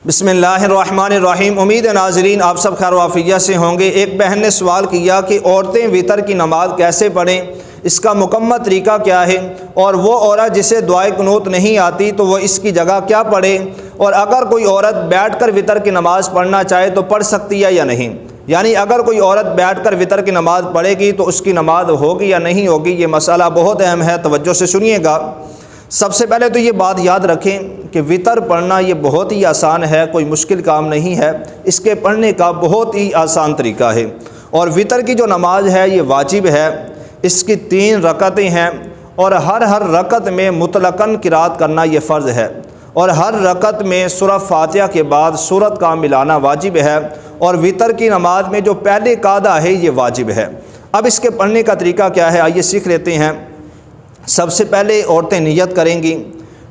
بسم اللہ الرحمن الرحیم۔ امید ناظرین آپ سب خیر و عافیت سے ہوں گے۔ ایک بہن نے سوال کیا کہ عورتیں وتر کی نماز کیسے پڑھیں، اس کا مکمل طریقہ کیا ہے، اور وہ عورت جسے دعائے قنوت نہیں آتی تو وہ اس کی جگہ کیا پڑھے، اور اگر کوئی عورت بیٹھ کر وتر کی نماز پڑھنا چاہے تو پڑھ سکتی ہے یا نہیں، یعنی اگر کوئی عورت بیٹھ کر وتر کی نماز پڑھے گی تو اس کی نماز ہوگی یا نہیں ہوگی۔ یہ مسئلہ بہت اہم ہے، توجہ سے سنیے گا۔ سب سے پہلے تو یہ بات یاد رکھیں کہ وتر پڑھنا یہ بہت ہی آسان ہے، کوئی مشکل کام نہیں ہے، اس کے پڑھنے کا بہت ہی آسان طریقہ ہے۔ اور وتر کی جو نماز ہے یہ واجب ہے، اس کی 3 رکعتیں ہیں، اور ہر رکعت میں مطلقاً قرات کرنا یہ فرض ہے، اور ہر رکعت میں سورہ فاتحہ کے بعد سورت کا ملانا واجب ہے، اور وتر کی نماز میں جو پہلے قاعدہ ہے یہ واجب ہے۔ اب اس کے پڑھنے کا طریقہ کیا ہے، آئیے سیکھ لیتے ہیں۔ سب سے پہلے عورتیں نیت کریں گی۔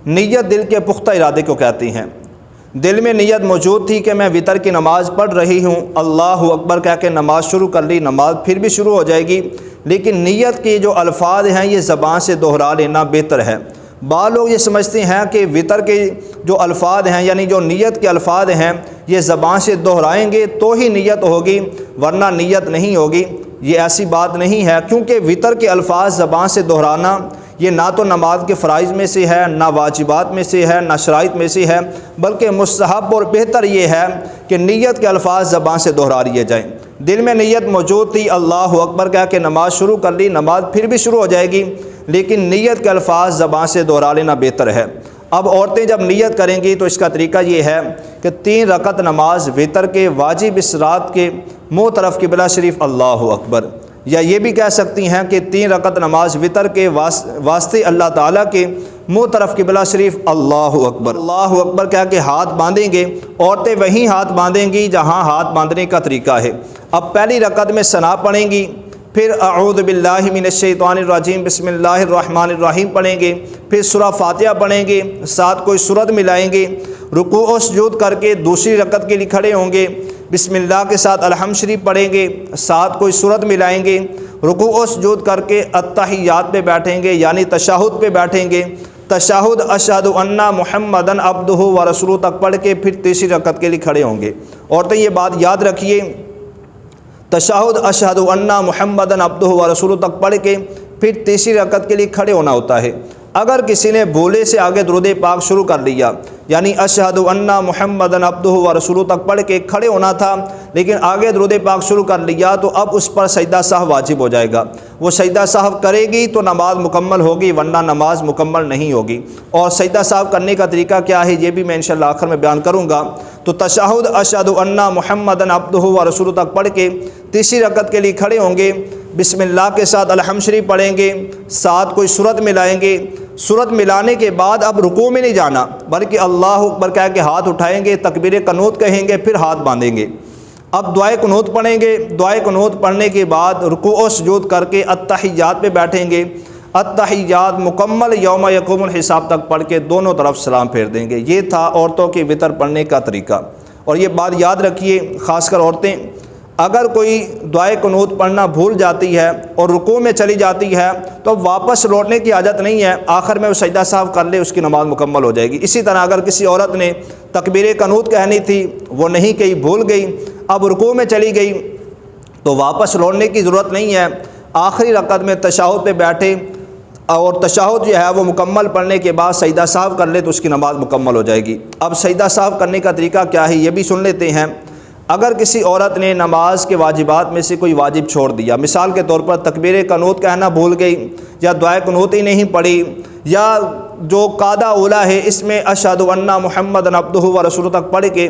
نیت دل کے پختہ ارادے کو کہتی ہیں۔ دل میں نیت موجود تھی کہ میں وتر کی نماز پڑھ رہی ہوں، اللہ اکبر کہہ کے نماز شروع کر لی، نماز پھر بھی شروع ہو جائے گی، لیکن نیت کے جو الفاظ ہیں یہ زبان سے دہرا لینا بہتر ہے۔ بعض لوگ یہ سمجھتے ہیں کہ وتر کے جو الفاظ ہیں، یعنی جو نیت کے الفاظ ہیں، یہ زبان سے دہرائیں گے تو ہی نیت ہوگی، ورنہ نیت نہیں ہوگی۔ یہ ایسی بات نہیں ہے، کیونکہ وتر کے الفاظ زبان سے دہرانا یہ نہ تو نماز کے فرائض میں سے ہے، نہ واجبات میں سے ہے، نہ شرائط میں سے ہے، بلکہ مستحب اور بہتر یہ ہے کہ نیت کے الفاظ زبان سے دہرا لیے جائیں۔ دل میں نیت موجود تھی، اللہ اکبر کہہ کے نماز شروع کر لی، نماز پھر بھی شروع ہو جائے گی، لیکن نیت کے الفاظ زبان سے دہرا لینا بہتر ہے۔ اب عورتیں جب نیت کریں گی تو اس کا طریقہ یہ ہے کہ 3 رکعت نماز وتر کے واجب اس رات کے منہ طرف قبلہ شریف اللہ اکبر، یا یہ بھی کہہ سکتی ہیں کہ 3 رکعت نماز وتر کے واسطے اللہ تعالیٰ کے منہ طرف قبلہ شریف اللہ اکبر، اللہ اکبر کہہ کے ہاتھ باندھیں گے۔ عورتیں وہیں ہاتھ باندھیں گی جہاں ہاتھ باندھنے کا طریقہ ہے۔ اب پہلی رکعت میں ثنا پڑھیں گی، پھر اعوذ باللہ من الشیطان الرجیم بسم اللہ الرحمن الرحیم پڑھیں گے، پھر سورہ فاتحہ پڑھیں گے، ساتھ کوئی سورت ملائیں گے، رکوع و سجود کر کے دوسری رکعت کے لیے کھڑے ہوں گے، بسم اللہ کے ساتھ الحمد شریف پڑھیں گے، ساتھ کوئی سورت ملائیں گے، رکوع و سجود کر کے التحیات پہ بیٹھیں گے، یعنی تشہد پہ بیٹھیں گے، تشہد اشہد ان محمدن عبدہ و رسولہ تک پڑھ کے پھر تیسری رکعت کے لیے کھڑے ہوں گے۔ عورتیں یہ بات یاد رکھیے، تشہد اشہد ان محمدن عبدہ و رسولہ تک پڑھ کے پھر تیسری رکعت کے لیے کھڑے ہونا ہوتا ہے۔ اگر کسی نے بھولے سے آگے درود پاک شروع کر لیا، یعنی اشہد ان محمدن عبدہ و رسولہ تک پڑھ کے کھڑے ہونا تھا لیکن آگے درود پاک شروع کر لیا، تو اب اس پر سجدہ سہو واجب ہو جائے گا۔ وہ سجدہ سہو کرے گی تو نماز مکمل ہوگی، ورنہ نماز مکمل نہیں ہوگی۔ اور سجدہ سہو کرنے کا طریقہ کیا ہے یہ بھی میں انشاءاللہ آخر میں بیان کروں گا۔ تو تشہد اشہد ان محمدن عبدہ و رسولہ تک پڑھ کے تیسری رکعت کے لیے کھڑے ہوں گے، بسم اللہ کے ساتھ الحمد شریف پڑھیں گے، ساتھ کوئی سورت ملائیں گے، سورت ملانے کے بعد اب رکوع میں نہیں جانا بلکہ اللہ اکبر کہہ کے ہاتھ اٹھائیں گے، تکبیر قنوت کہیں گے، پھر ہاتھ باندھیں گے۔ اب دعائے قنوت پڑھیں گے، دعائے قنوت پڑھنے کے بعد رکوع و سجود کر کے التحیات پہ بیٹھیں گے، التحیات مکمل یوم یقوم الحساب تک پڑھ کے دونوں طرف سلام پھیر دیں گے۔ یہ تھا عورتوں کے وتر پڑھنے کا طریقہ۔ اور یہ بات یاد رکھیے، خاص کر عورتیں اگر کوئی دعائے قنوت پڑھنا بھول جاتی ہے اور رکوع میں چلی جاتی ہے تو واپس لوٹنے کی عادت نہیں ہے، آخر میں وہ سجدہ سہو کر لے، اس کی نماز مکمل ہو جائے گی۔ اسی طرح اگر کسی عورت نے تکبیر قنوت کہنی تھی، وہ نہیں کہی، بھول گئی، اب رکوع میں چلی گئی تو واپس لوٹنے کی ضرورت نہیں ہے، آخری رکعت میں تشہد پہ بیٹھے اور تشہد جو ہے وہ مکمل پڑھنے کے بعد سجدہ سہو کر لے تو اس کی نماز مکمل ہو جائے گی۔ اب سجدہ سہو کرنے کا طریقہ کیا ہے یہ بھی سن لیتے ہیں۔ اگر کسی عورت نے نماز کے واجبات میں سے کوئی واجب چھوڑ دیا، مثال کے طور پر تکبیر قنوت کہنا بھول گئی، یا دعائے قنوت ہی نہیں پڑھی، یا جو قاعدہ اولیٰ ہے اس میں اشہد ان محمدن عبدہ و رسولہ تک پڑھ کے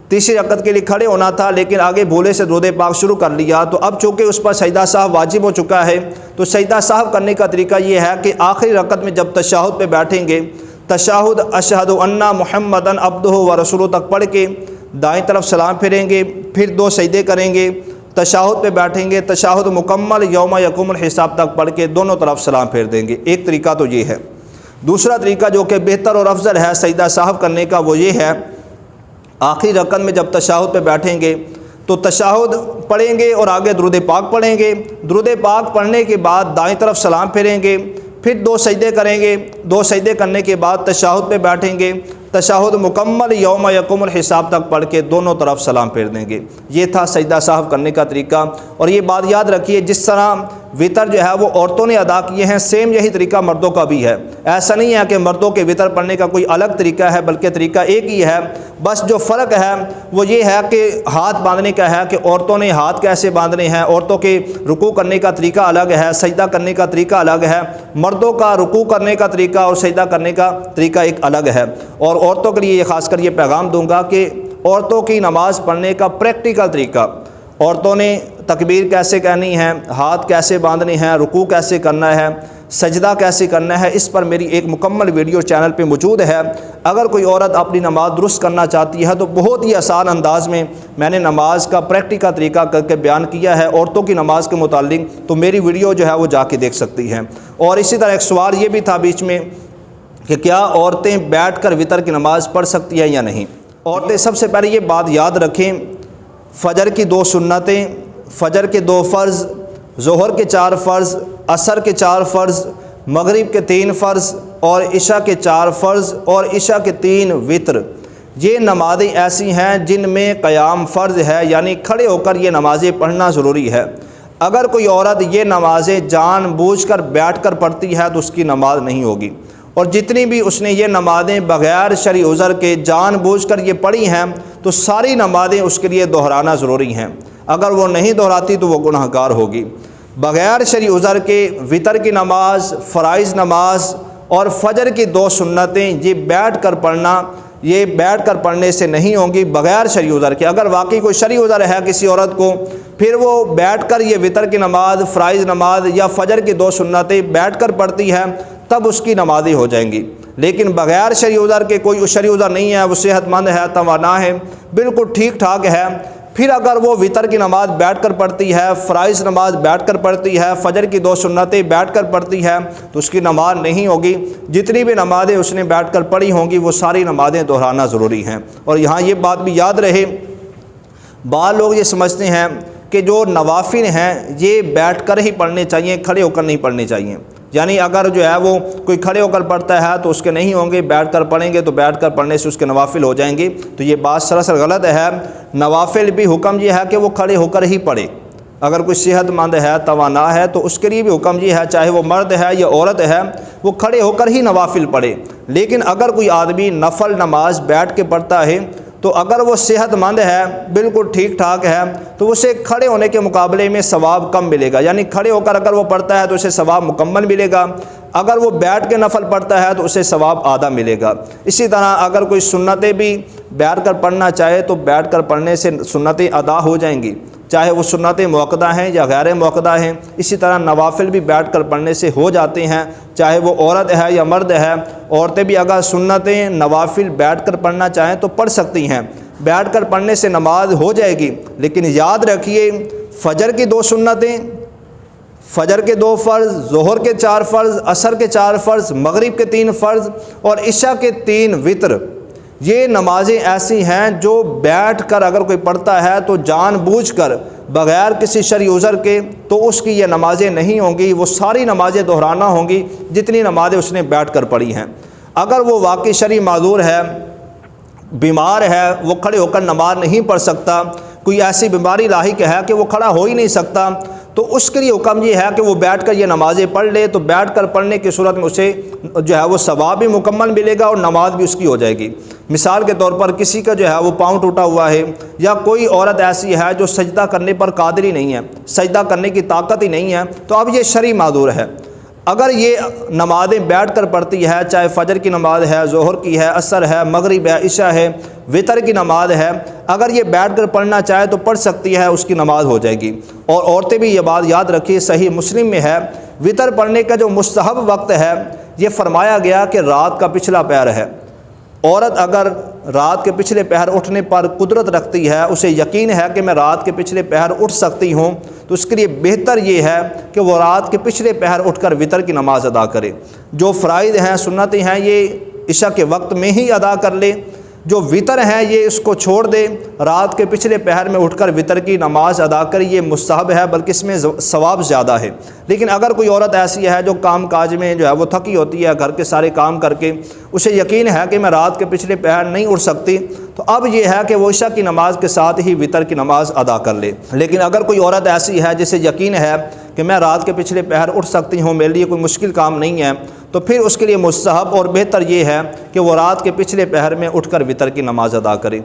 تیسری رکعت کے لیے کھڑے ہونا تھا لیکن آگے بھولے سے درود پاک شروع کر لیا، تو اب چونکہ اس پر سجدہ سہو واجب ہو چکا ہے تو سجدہ سہو کرنے کا طریقہ یہ ہے کہ آخری رکعت میں جب تشہد پہ بیٹھیں گے، تشہد اشہد ان محمدن عبدہ و رسولہ تک پڑھ کے دائیں طرف سلام پھیریں گے، پھر 2 سجدے کریں گے، تشہد پہ بیٹھیں گے، تشہد مکمل یوم یقوم الحساب تک پڑھ کے دونوں طرف سلام پھیر دیں گے۔ ایک طریقہ تو یہ ہے۔ دوسرا طریقہ جو کہ بہتر اور افضل ہے سجدہ سہو کرنے کا، وہ یہ ہے، آخری رکعت میں جب تشہد پہ بیٹھیں گے تو تشہد پڑھیں گے اور آگے درود پاک پڑھیں گے، درود پاک پڑھنے کے بعد دائیں طرف سلام پھیریں گے، پھر 2 سجدے کریں گے، 2 سجدے کرنے کے بعد تشہد پہ بیٹھیں گے، تشہد مکمل یوم یقوم الحساب تک پڑھ کے دونوں طرف سلام پھیر دیں گے۔ یہ تھا سجدہ سہو کرنے کا طریقہ۔ اور یہ بات یاد رکھیے، جس طرح وطر جو ہے وہ عورتوں نے ادا کیے ہیں، سیم یہی طریقہ مردوں کا بھی ہے۔ ایسا نہیں ہے کہ مردوں کے وطر پڑھنے کا کوئی الگ طریقہ ہے، بلکہ طریقہ ایک ہی ہے۔ بس جو فرق ہے وہ یہ ہے کہ ہاتھ باندھنے کا ہے، کہ عورتوں نے ہاتھ کیسے باندھنے ہیں، عورتوں کے رکوع کرنے کا طریقہ الگ ہے، سجدہ کرنے کا طریقہ الگ ہے۔ مردوں کا رکوع کرنے کا طریقہ اور سجدہ کرنے کا طریقہ ایک الگ ہے۔ اور عورتوں کے لیے خاص کر یہ پیغام دوں گا کہ عورتوں کی نماز پڑھنے کا پریکٹیکل طریقہ، عورتوں نے تکبیر کیسے کہنی ہے، ہاتھ کیسے باندھنے ہیں، رکوع کیسے کرنا ہے، سجدہ کیسے کرنا ہے، اس پر میری ایک مکمل ویڈیو چینل پہ موجود ہے۔ اگر کوئی عورت اپنی نماز درست کرنا چاہتی ہے تو بہت ہی آسان انداز میں نے نماز کا پریکٹیکل طریقہ کر کے بیان کیا ہے عورتوں کی نماز کے متعلق، تو میری ویڈیو جو ہے وہ جا کے دیکھ سکتی ہیں۔ اور اسی طرح ایک سوال یہ بھی تھا بیچ میں کہ کیا عورتیں بیٹھ کر وطر کی نماز پڑھ سکتی ہیں یا نہیں۔ عورتیں سب سے پہلے یہ بات یاد رکھیں، فجر کی 2 سنتیں، فجر کے 2 فرض، ظہر کے 4 فرض، عصر کے 4 فرض، مغرب کے 3 فرض اور عشاء کے 4 فرض اور عشاء کے 3 وطر، یہ نمازیں ایسی ہیں جن میں قیام فرض ہے، یعنی کھڑے ہو کر یہ نمازیں پڑھنا ضروری ہے۔ اگر کوئی عورت یہ نمازیں جان بوجھ کر بیٹھ کر پڑھتی ہے تو اس کی نماز نہیں ہوگی۔ اور جتنی بھی اس نے یہ نمازیں بغیر شرعی عذر کے جان بوجھ کر یہ پڑھی ہیں تو ساری نمازیں اس کے لیے دہرانا ضروری ہیں۔ اگر وہ نہیں دہراتی تو وہ گناہ گار ہوگی۔ بغیر شرعی عذر کے وطر کی نماز، فرائض نماز اور فجر کی 2 سنتیں یہ بیٹھ کر پڑھنا، یہ بیٹھ کر پڑھنے سے نہیں ہوں گی بغیر شرعی عذر کے۔ اگر واقعی کوئی شرعی عذر ہے کسی عورت کو، پھر وہ بیٹھ کر یہ وطر کی نماز، فرائض نماز یا فجر کی 2 سنتیں بیٹھ کر پڑھتی ہے تب اس کی نمازیں ہو جائیں گی۔ لیکن بغیر شرعی عذر کے، کوئی شرعی عذر نہیں ہے، وہ صحت مند ہے، توانا ہے، بالکل ٹھیک ٹھاک ہے، پھر اگر وہ وطر کی نماز بیٹھ کر پڑھتی ہے، فرائض نماز بیٹھ کر پڑھتی ہے، فجر کی 2 سنتیں بیٹھ کر پڑھتی ہے تو اس کی نماز نہیں ہوگی۔ جتنی بھی نمازیں اس نے بیٹھ کر پڑھی ہوں گی وہ ساری نمازیں دہرانا ضروری ہیں۔ اور یہاں یہ بات بھی یاد رہے، بعض لوگ یہ سمجھتے ہیں کہ جو نوافل ہیں یہ بیٹھ کر ہی پڑھنے چاہیے، کھڑے ہو کر نہیں پڑھنے چاہیے۔ یعنی اگر جو ہے وہ کوئی کھڑے ہو کر پڑھتا ہے تو اس کے نہیں ہوں گے، بیٹھ کر پڑھیں گے تو بیٹھ کر پڑھنے سے اس کے نوافل ہو جائیں گے، تو یہ بات سراسر غلط ہے۔ نوافل بھی حکم یہ ہے کہ وہ کھڑے ہو کر ہی پڑھے۔ اگر کوئی صحت مند ہے، توانا ہے، تو اس کے لیے بھی حکم یہ ہے، چاہے وہ مرد ہے یا عورت ہے، وہ کھڑے ہو کر ہی نوافل پڑھے۔ لیکن اگر کوئی آدمی نفل نماز بیٹھ کے پڑھتا ہے تو اگر وہ صحت مند ہے، بالکل ٹھیک ٹھاک ہے، تو اسے کھڑے ہونے کے مقابلے میں ثواب کم ملے گا۔ یعنی کھڑے ہو کر اگر وہ پڑھتا ہے تو اسے ثواب مکمل ملے گا، اگر وہ بیٹھ کے نفل پڑھتا ہے تو اسے ثواب آدھا ملے گا۔ اسی طرح اگر کوئی سنتیں بھی بیٹھ کر پڑھنا چاہے تو بیٹھ کر پڑھنے سے سنتیں ادا ہو جائیں گی، چاہے وہ سنتیں موقدہ ہیں یا غیر موقدہ ہیں۔ اسی طرح نوافل بھی بیٹھ کر پڑھنے سے ہو جاتے ہیں، چاہے وہ عورت ہے یا مرد ہے۔ عورتیں بھی اگر سنتیں نوافل بیٹھ کر پڑھنا چاہیں تو پڑھ سکتی ہیں، بیٹھ کر پڑھنے سے نماز ہو جائے گی۔ لیکن یاد رکھیے، فجر کی 2 سنتیں، فجر کے 2 فرض، ظہر کے 4 فرض، عصر کے 4 فرض، مغرب کے 3 فرض اور عشاء کے 3 وطر، یہ نمازیں ایسی ہیں جو بیٹھ کر اگر کوئی پڑھتا ہے تو جان بوجھ کر بغیر کسی شرعی عذر کے تو اس کی یہ نمازیں نہیں ہوں گی، وہ ساری نمازیں دہرانا ہوں گی جتنی نمازیں اس نے بیٹھ کر پڑھی ہیں۔ اگر وہ واقعی شرعی معذور ہے، بیمار ہے، وہ کھڑے ہو کر نماز نہیں پڑھ سکتا، کوئی ایسی بیماری لاحق ہے کہ وہ کھڑا ہو ہی نہیں سکتا، تو اس کے لیے حکم یہ ہے کہ وہ بیٹھ کر یہ نمازیں پڑھ لے، تو بیٹھ کر پڑھنے کی صورت میں اسے جو ہے وہ ثواب بھی مکمل ملے گا اور نماز بھی اس کی ہو جائے گی۔ مثال کے طور پر کسی کا جو ہے وہ پاؤں ٹوٹا ہوا ہے، یا کوئی عورت ایسی ہے جو سجدہ کرنے پر قادر ہی نہیں ہے، سجدہ کرنے کی طاقت ہی نہیں ہے، تو اب یہ شرعی معذور ہے۔ اگر یہ نمازیں بیٹھ کر پڑھتی ہے، چاہے فجر کی نماز ہے، ظہر کی ہے، عصر ہے، مغرب ہے، عشاء ہے، وطر کی نماز ہے، اگر یہ بیٹھ کر پڑھنا چاہے تو پڑھ سکتی ہے، اس کی نماز ہو جائے گی۔ اور عورتیں بھی یہ بات یاد رکھیے، صحیح مسلم میں ہے، وطر پڑھنے کا جو مستحب وقت ہے یہ فرمایا گیا کہ رات کا پچھلا پہر ہے۔ عورت اگر رات کے پچھلے پہر اٹھنے پر قدرت رکھتی ہے، اسے یقین ہے کہ میں رات کے پچھلے پہر اٹھ سکتی ہوں، تو اس کے لیے بہتر یہ ہے کہ وہ رات کے پچھلے پہر اٹھ کر وطر کی نماز ادا کرے۔ جو فرائض ہیں، سنتیں ہیں، یہ عشاء کے وقت میں ہی ادا کر لے۔ جو وطر ہے یہ اس کو چھوڑ دے، رات کے پچھلے پہر میں اٹھ کر وطر کی نماز ادا کرے، یہ مستحب ہے، بلکہ اس میں ثواب زیادہ ہے۔ لیکن اگر کوئی عورت ایسی ہے جو کام کاج میں جو ہے وہ تھکی ہوتی ہے، گھر کے سارے کام کر کے اسے یقین ہے کہ میں رات کے پچھلے پہر نہیں اٹھ سکتی، تو اب یہ ہے کہ وہ عشاء کی نماز کے ساتھ ہی وطر کی نماز ادا کر لے۔ لیکن اگر کوئی عورت ایسی ہے جسے یقین ہے کہ میں رات کے پچھلے پہر اٹھ سکتی ہوں، میرے لیے کوئی مشکل کام نہیں ہے، تو پھر اس کے لیے مستحب اور بہتر یہ ہے کہ وہ رات کے پچھلے پہر میں اٹھ کر وطر کی نماز ادا کرے۔